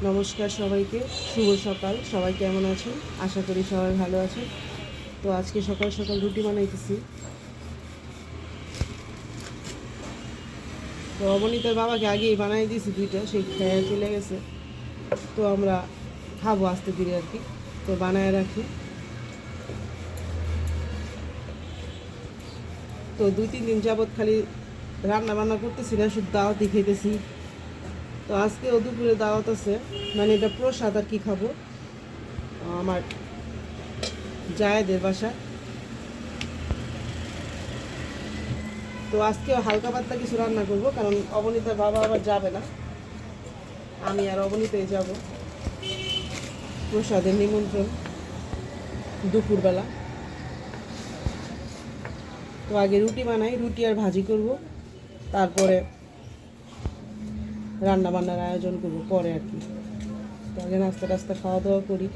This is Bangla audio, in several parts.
নমস্কার সবাইকে, শুভ সকাল। সবাই কেমন আছেন? আশা করি সবাই ভালো আছেন। তো আজকে সকাল সকাল রুটি বানাইতেছি। তো অবনীতার বাবাকে আগেই বানাই দিয়েছি দুইটা, সেই খেয়ে চলে গেছে। তো আমরা খাবো আস্তে ধীরে আর কি। তো বানায় রাখি। তো 2-3 দিন যাবৎ খালি রান্না বান্না করতেছি না, শুধু দাওয়াতই খেতেছি। তো আজকেও দুপুরে দাওয়াত আছে, মানে এটা প্রসাদ আর কি, খাবো আমার জায়েদের বাসায়। তো আজকেও হালকা পাতলা কিছু রান্না করব, কারণ অবনীতার বাবা আবার যাবে না, আমি আর অবনীতাই যাব। প্রসাদের নিমন্ত্রণ দুপুরবেলা। তো আগে রুটি বানাই, রুটি আর ভাজি করব, তারপরে রান্না বান্নার আয়োজন করব পরে আর কি। তো আগে নাস্তা টাস্তা খাওয়া দাওয়া করি।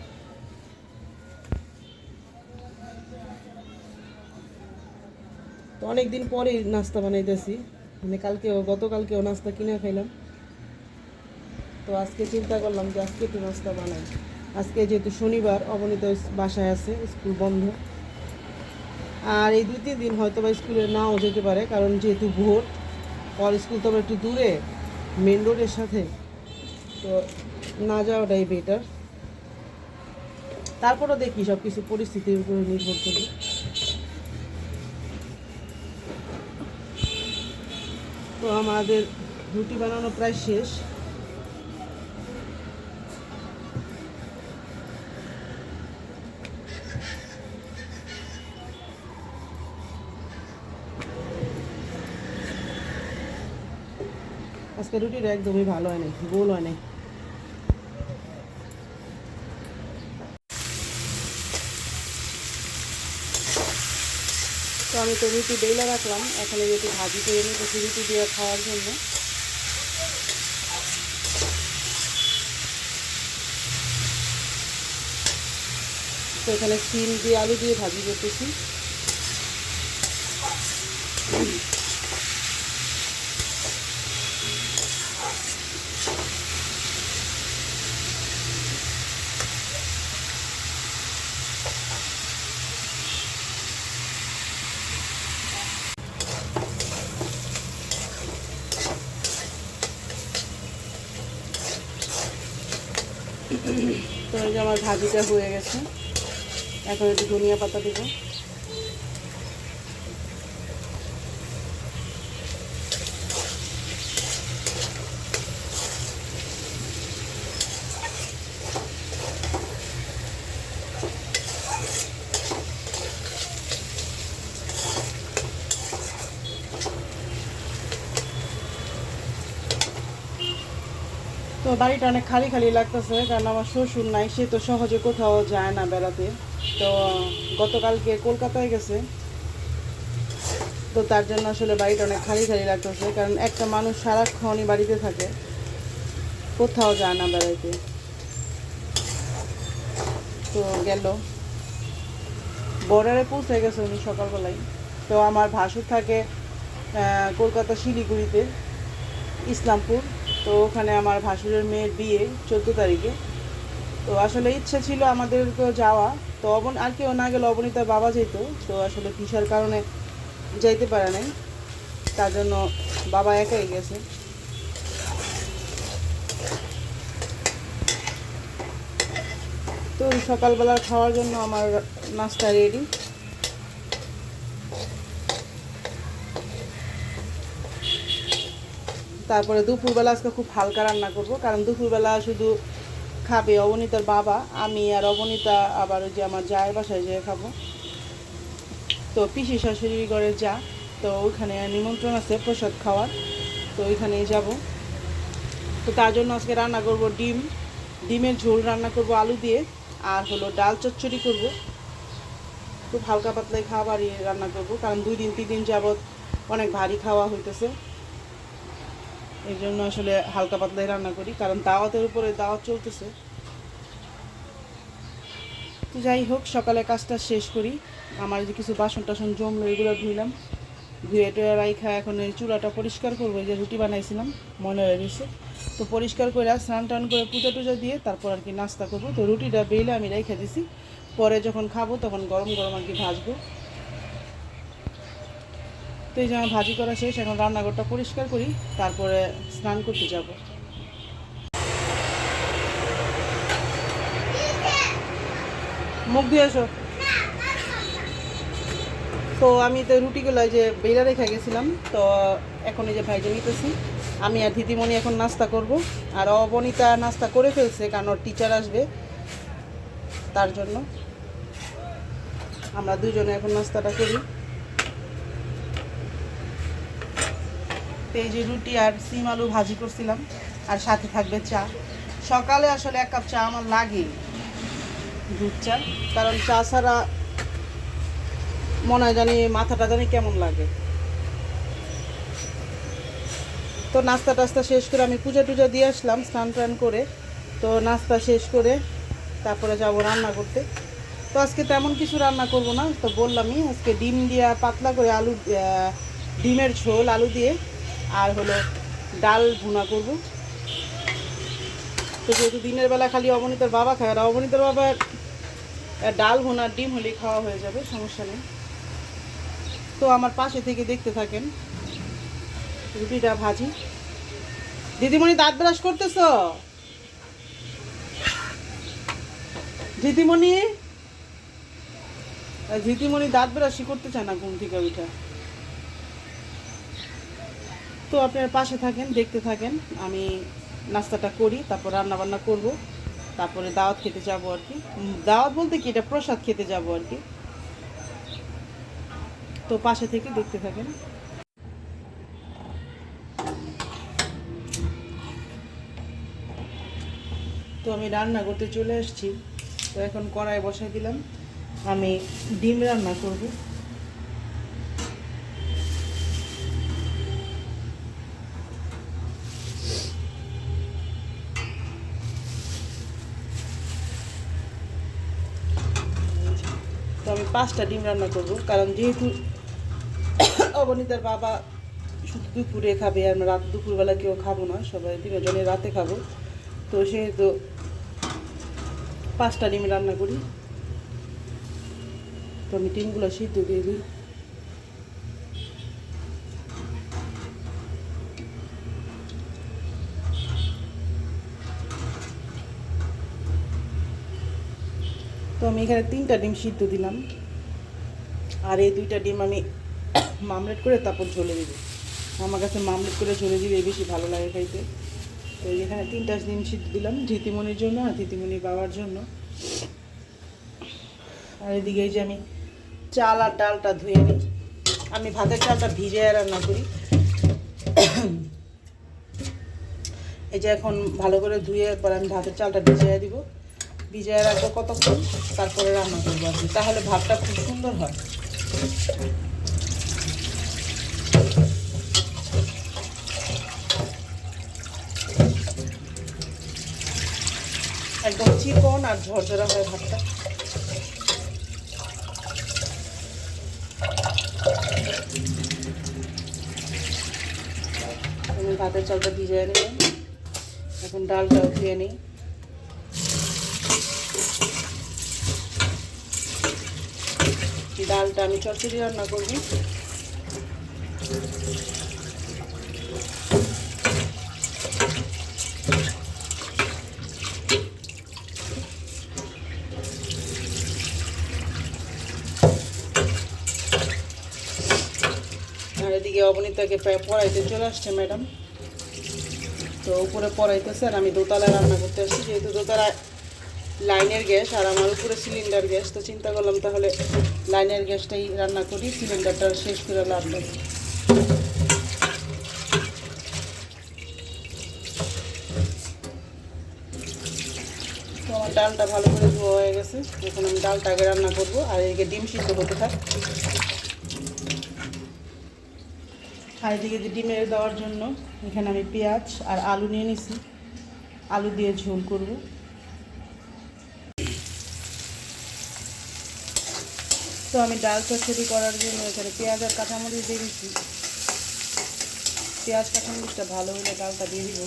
তো অনেক দিন পরেই নাস্তা বানাইতেছি, মানে গতকালকেও নাস্তা কিনে খাইলাম। তো আজকে চিন্তা করলাম যে আজকে একটু নাস্তা বানাই। আজকে যেহেতু শনিবার, অবনীতা বাসায় আছে, স্কুল বন্ধ। আর এই 2-3 দিন হয়তো বা স্কুলে নাও যেতে পারে, কারণ যেহেতু ভোট, ওর স্কুল তো একটু দূরে, মেন রোডের সাথে। তো না যাওয়াটাই বেটার। তারপরও দেখি, সব কিছু পরিস্থিতির উপরে নির্ভর করি। তো আমাদের রুটি বানানো প্রায় শেষ। আজকে রুটিটা একদমই ভালো হয় নাই, গোল হয় নাই। তো আমি তো রুটি বেলা রাখলাম, এখানে রুটি ভাজি করে নিতেছি রুটি দিয়ে খাওয়ার জন্য। তো এখানে সিম দিয়ে আলু দিয়ে ভাজি করতেছি। তো এই যে আমার ভাজিটা হয়ে গেছে, এখন একটু ধনিয়া পাতা দেবো। তো বাড়িটা অনেক খালি খালি লাগতেছে, কারণ আমার শ্বশুর নাই, সে তো সহজে কোথাও যায় না বেড়াতে। তো গতকালকে কলকাতায় গেছে। তো তার জন্য আসলে বাড়িটা অনেক খালি খালি লাগতেছে, কারণ একটা মানুষ সারাক্ষণই বাড়িতে থাকে, কোথাও যায় না বেড়াইতে। তো গেল, বর্ডারে পৌঁছে গেছে উনি সকালবেলায়। তো আমার ভাসুর থাকে কলকাতা শিলিগুড়িতে, ইসলামপুর। তো ওখানে আমার ভাসুরের মেয়ের বিয়ে 14 তারিখে। তো আসলে ইচ্ছে ছিল আমাদেরকেও যাওয়া। তো আর কেউ না গেলে অবনীতার বাবা যেত, তো আসলে ভিসার কারণে যাইতে পারে নাই, তার জন্য বাবা একাই গেছে। তো সকালবেলা খাওয়ার জন্য আমার নাস্তা রেডি। তারপরে দুপুরবেলা আজকে খুব হালকা রান্না করব, কারণ দুপুরবেলা শুধু খাবে অবনীতার বাবা, আমি আর অবনীতা আবার ওই যে আমার জায়ের বাসায় যেয়ে খাবো। তো পিসি শাশুড়ি ঘরে যা, তো ওইখানে নিমন্ত্রণ আছে প্রসাদ খাওয়ার, তো ওইখানেই যাব। তো তার জন্য আজকে রান্না করব ডিমের ঝোল রান্না করব আলু দিয়ে, আর হলো ডাল চচ্চড়ি করব। খুব হালকা পাতলাই খাবারই রান্না করব, কারণ 2-3 দিন যাবৎ অনেক ভারী খাওয়া হইতেছে। এই জন্য আসলে হালকা পাতলাই রান্না করি, কারণ দাওয়াতের উপরে দাওয়াত চলতেছে। তো যাই হোক, সকালে কাজটা শেষ করি। আমার যে কিছু বাসন টাসন জমলো, এগুলো ধুইলাম, ধুয়ে টুয়ে রাইখা এখন এই চুলাটা পরিষ্কার করবো। যে রুটি বানাইছিলাম মনে হয়ে গেছে, তো পরিষ্কার করে স্নান টান করে পূজা টুজা দিয়ে তারপর আর কি নাস্তা করবো। তো রুটিটা বেলে আমি রেখে দিছি, পরে যখন খাবো তখন গরম গরম আর কি ভাজবো। তো এই যে আমার ভাজি করা শেষ, এখন রান্নাঘরটা পরিষ্কার করি, তারপরে স্নান করতে যাব। মুখ দিয়ে এসো। তো আমি তো রুটিগুলো যে বেলা রেখে গেছিলাম, তো এখন এই যে ভাইজে নিতেছি। আমি আর দিদিমণি এখন নাস্তা করব, আর অবনীতা নাস্তা করে ফেলছে কারণ ওর টিচার আসবে, তার জন্য আমরা দুজনে এখন নাস্তাটা করি। এই যে রুটি আর সিম আলু ভাজি করছিলাম, আর সাথে থাকবে চা। সকালে আসলে 1 কাপ চা আমার লাগে, দুধ চা, কারণ চা ছাড়া মনে হয় জানি মাথাটা জানি কেমন লাগে। তো নাস্তা টাস্তা শেষ করে আমি পূজা টুজা দিয়ে আসলাম স্নান টান করে। তো নাস্তা শেষ করে তারপরে যাব রান্না করতে। তো আজকে তেমন কিছু রান্না করব না, তো বললামই আজকে ডিম দিয়া পাতলা করে আলু, ডিমের ঝোল আলু দিয়ে, আর হলো ডাল ভুনা করব। তো যেহেতু দিনের বেলা খালি অবনীতার বাবা খায়, আর অবনীতার বাবার ডাল ভুনা ডিম হলেই খাওয়া হয়ে যাবে, সমস্যা নেই। তো আমার পাশে থেকে দেখতে থাকেন রুটিটা ভাজি। দিদিমণি দাঁত ব্রাশ করতেছ? দিদিমণি দিদিমণি দাঁত ব্রাশই করতে চায় না ঘুম থেকে উঠা। তো আপনার পাশে থাকেন, দেখতে থাকেন, আমি নাস্তাটা করি, তারপর রান্না বান্না করব, তারপরে দাওয়াত খেতে যাব আর কি। দাওয়াত বলতে কি, এটা প্রসাদ খেতে যাব আর কি। তো পাশে থেকে দেখতে থাকেন। তো আমি রান্না করতে চলে আসছি। তো এখন কড়াই বসাই দিলাম, আমি ডিম রান্না করব। তো আমি 5টা ডিম রান্না করব, কারণ যেহেতু অবনীতার বাবা শুধু দুপুরে খাবে, আর রাত দুপুরবেলা কেউ খাবো না, সবাই তিনজনে রাতে খাবো। তো সেহেতু 5টা ডিম রান্না করি। তো আমি ডিমগুলো সিদ্ধ দিয়ে দিই। তো আমি এখানে 3টা ডিম সিদ্ধ দিলাম, আর এই 2টা ডিম আমি মামলেট করে তারপর ঝোলে দিব। আমার কাছে মামলেট করে ঝোলে দিলে বেশি ভালো লাগে খাইতে। তো এখানে 3টা ডিম সিদ্ধ দিলাম, ধৃতিমণির জন্য আর ধৃতিমণির বাবার জন্য। আর এদিকে এই যে আমি চাল আর ডালটা ধুয়ে নিই। আমি ভাতের চালটা ভিজে রান্না করি। এই যে এখন ভালো করে ধুয়ে পরে আমি ভাতের চালটা ভিজিয়ে দিব, ভিজিয়ে রাখবো কতক্ষণ, তারপরে রান্না করবো আর কি, তাহলে ভাতটা খুব সুন্দর হয়। একদম চিকন আর ঝরঝরা হয় ভাতটা। আমি ভাতের চালটা ভিজিয়ে নিলাম, এখন ডালটাও ধুয়ে নিই। ডালটা আমি চচ্চড়ি রান্না করব। আর এদিকে অবনীতাকে পড়াইতে চলে আসছে ম্যাডাম। তো উপরে পড়াইতেছে, আর আমি দোতলায় রান্না করতে আসছি, যেহেতু দোতলায় লাইনের গ্যাস আর আমার উপরে সিলিন্ডার গ্যাস। তো চিন্তা করলাম তাহলে লাইনের গ্যাসটাই রান্না করি, সিলিন্ডারটা শেষ করে লাভ নেই। তো আমার ডালটা ভালো করে ধোয়া হয়ে গেছে, এখন আমি ডালটা আগে রান্না করবো, আর এদিকে ডিম সিদ্ধ হতে থাক। আর এদিকে ডিমের দেওয়ার জন্য এখানে আমি পেঁয়াজ আর আলু নিয়ে নিছি, আলু দিয়ে ঝোল করব। তো আমি ডাল চচ্চড়ি করার জন্য এখানে পেঁয়াজ আর কাঁচামরিচ দিয়ে দিচ্ছি। পেঁয়াজ কাঁচামরিচটা ভালো হলে ডালটা দিয়ে দিব।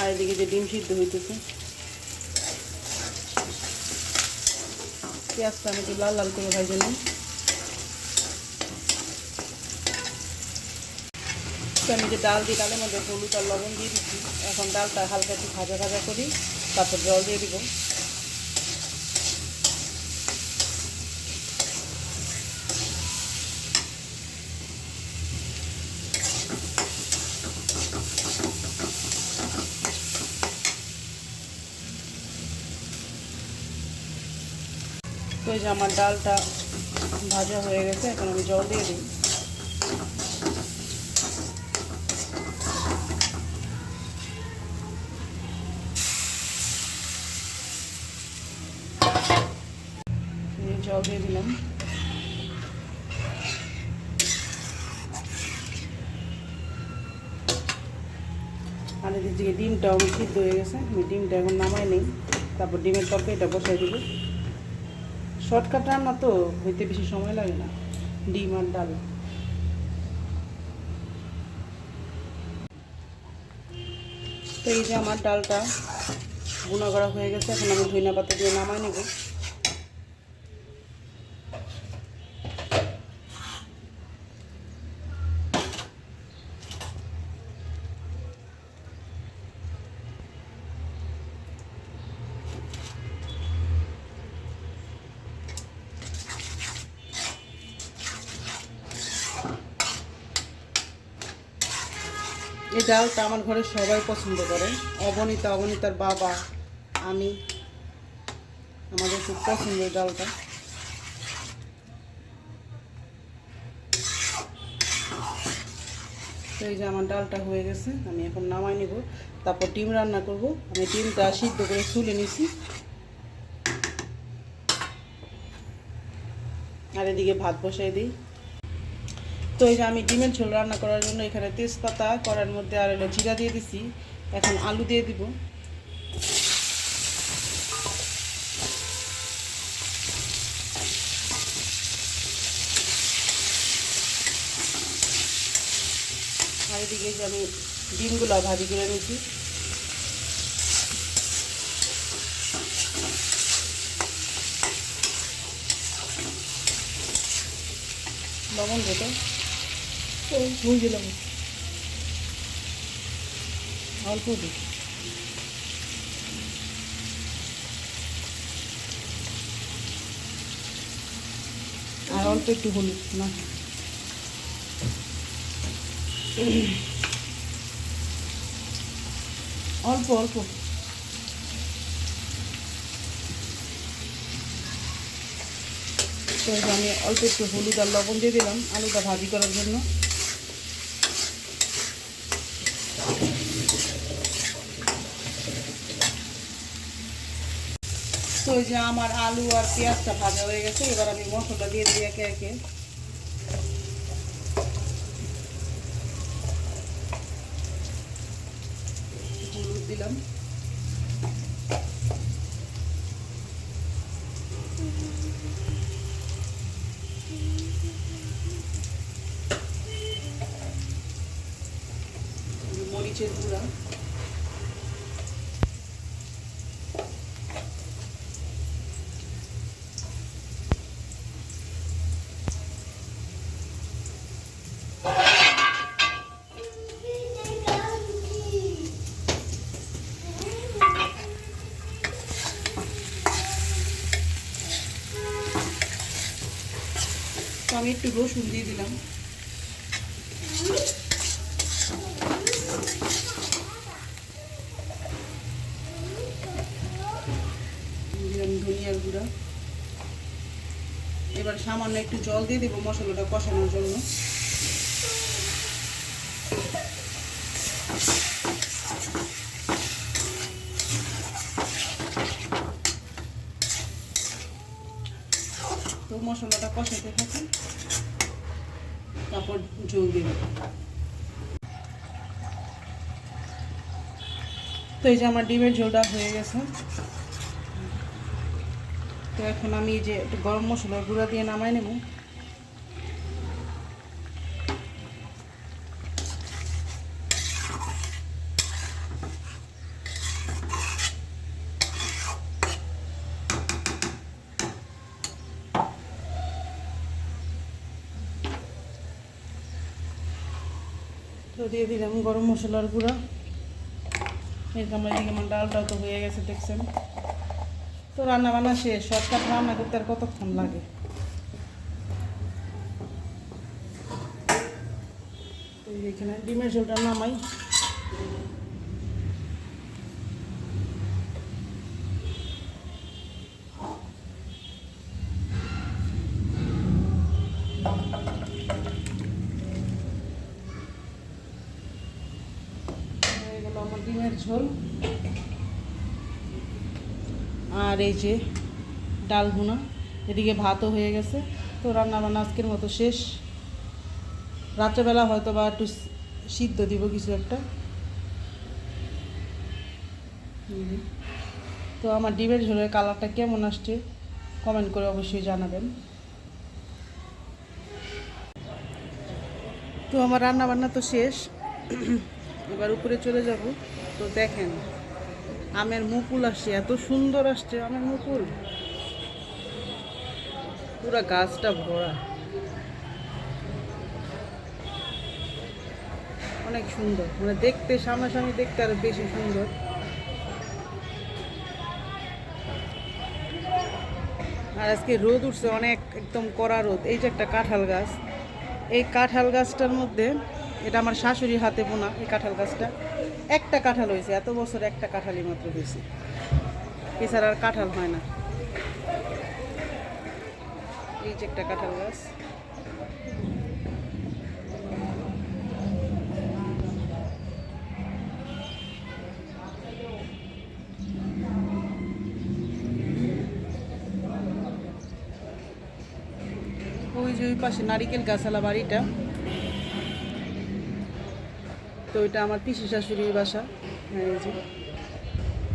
আর এদিকে যে ডিম সিদ্ধ হইতেছে, পেঁয়াজটা আমি একটু লাল লাল করে ভেজে নিই। আমি যে ডাল দিই, ডালের মধ্যে হলুদ আর লবণ দিয়ে দিচ্ছি। এখন ডালটা হালকা একটু ভাজা ভাজা করি, তারপর জল দিয়ে দিব। তো এই যে আমার ডালটা ভাজা হয়ে গেছে, এখন আমি জল দিয়ে দিই। জল দিয়ে দিলাম। আর এদিকে ডিমটাও আমার সিদ্ধ হয়ে গেছে, আমি ডিমটা এখন নামাই নিই, তারপর ডিমের তরকারিটা বসাই দিব। শর্টকাট রান্না তো, হইতে বেশি সময় লাগে না, ডিম আর ডাল। তো এই যে আমার ডালটা ভুনা করা হয়ে গেছে, এখন আমি ধনিয়া পাতা দিয়ে নামাই নেব। এই ডালটা আমার ঘরে সবাই পছন্দ করে, অবনীতার বাবা, আমি, আমাদের খুব পছন্দের ডালটা। তো এই যে আমার ডালটা হয়ে গেছে, আমি এখন নামাই নিব, তারপর ডিম রান্না করব। আমি ডিমটা সিদ্ধ করে ছুলে নিছি, আর এদিকে ভাত বসাই দিই। তো এই যে আমি ডিমের ঝোল রান্না করার জন্য এখানে তেজপাতা কড়ার মধ্যে আর হলো জিরা দিয়ে দিছি। এখন আলু দিয়ে দিব। আর এদিকে যে আমি ডিমগুলো ভাজি করে নিয়েছি। লবণ দিতে ভুল দিলাম, অল্প দিই। আর অল্প একটু হলুদ না, অল্প অল্প। তো আমি অল্প একটু হলুদ আর লবণ দিয়ে দিলাম আলুটা ভাজি করার জন্য। তো এই যে আমার আলু আর পেঁয়াজটা ভাজা হয়ে গেছে, এবার আমি মশলা দিয়ে দিই একে একে। হলুদ দিলাম, মরিচের গুঁড়া, তো আমি একটু রসুন দিয়ে দিলাম, দিলাম ধনিয়ার গুঁড়া। এবার সামান্য একটু জল দিয়ে দেবো মশলাটা কষানোর জন্য। তো মশলাটা কষাতে থাকি, তারপর ঝোল দিয়ে দেবো। তো এই যে আমার ডিমের ঝোলটা হয়ে গেছে। তো এখন আমি এই যে একটু গরম মশলার গুঁড়া দিয়ে নামাই নেব। তো দিয়ে দিলাম গরম মশলার গুঁড়া। এদিকে আমার ডালটাও তো হয়ে গেছে দেখছেন। তো রান্না বান্না শেষ, শর্টকাট রান্না করতে আর কতক্ষণ লাগে। তো এখানে ডিমের ঝোলটা নামাই। আমার ডিমের ঝোল আর এই যে ডাল ভুনা, এদিকে ভাতও হয়ে গেছে। তো রান্না বান্না আজকের মতো শেষ। রাত্রেবেলা হয়তো বা একটু সিদ্ধ দিব কিছু একটা। তো আমার ডিমের ঝোলের কালারটা কেমন আসছে কমেন্ট করে অবশ্যই জানাবেন। তো আমার রান্না বান্না তো শেষ, এবার উপরে চলে যাব। তো দেখেন আমের মুকুল আসছে, এত সুন্দর আসছে আমের মুকুল, পুরা গাছটা ভরা, অনেক সুন্দর, মানে দেখতে সামনাসামনি দেখতে আরো বেশি সুন্দর। আর আজকে রোদ উঠছে অনেক, একদম কড়া রোদ। এই যে একটা কাঁঠাল গাছ, এই কাঁঠাল গাছটার মধ্যে, এটা আমার শাশুড়ির হাতে বোনা এই কাঁঠাল গাছটা। একটা কাঁঠাল হয়েছে, এত বছর একটা কাঁঠালই মাত্র হয়েছে, এছাড়া আর কাঁঠাল হয় না। এই যে একটা কাঁঠাল গাছ। ওই যে ওই পাশে নারিকেল গাছালা বাড়িটা, তো ওইটা আমার পিসি শাশুড়ির বাসা। হ্যাঁ এই যে,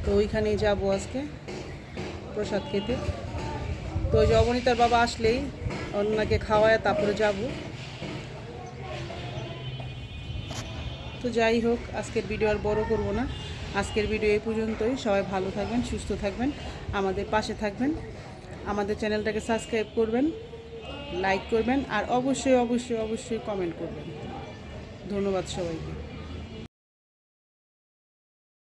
তো ওইখানেই যাবো আজকে প্রসাদ খেতে। তো ওই যে অবনীতার বাবা আসলেই ওনাকে খাওয়ায় তারপরে যাব। তো যাই হোক, আজকের ভিডিও আর বড় করব না, আজকের ভিডিও এই পর্যন্তই। সবাই ভালো থাকবেন, সুস্থ থাকবেন, আমাদের পাশে থাকবেন, আমাদের চ্যানেলটাকে সাবস্ক্রাইব করবেন, লাইক করবেন, আর অবশ্যই অবশ্যই অবশ্যই কমেন্ট করবেন। ধন্যবাদ সবাইকে।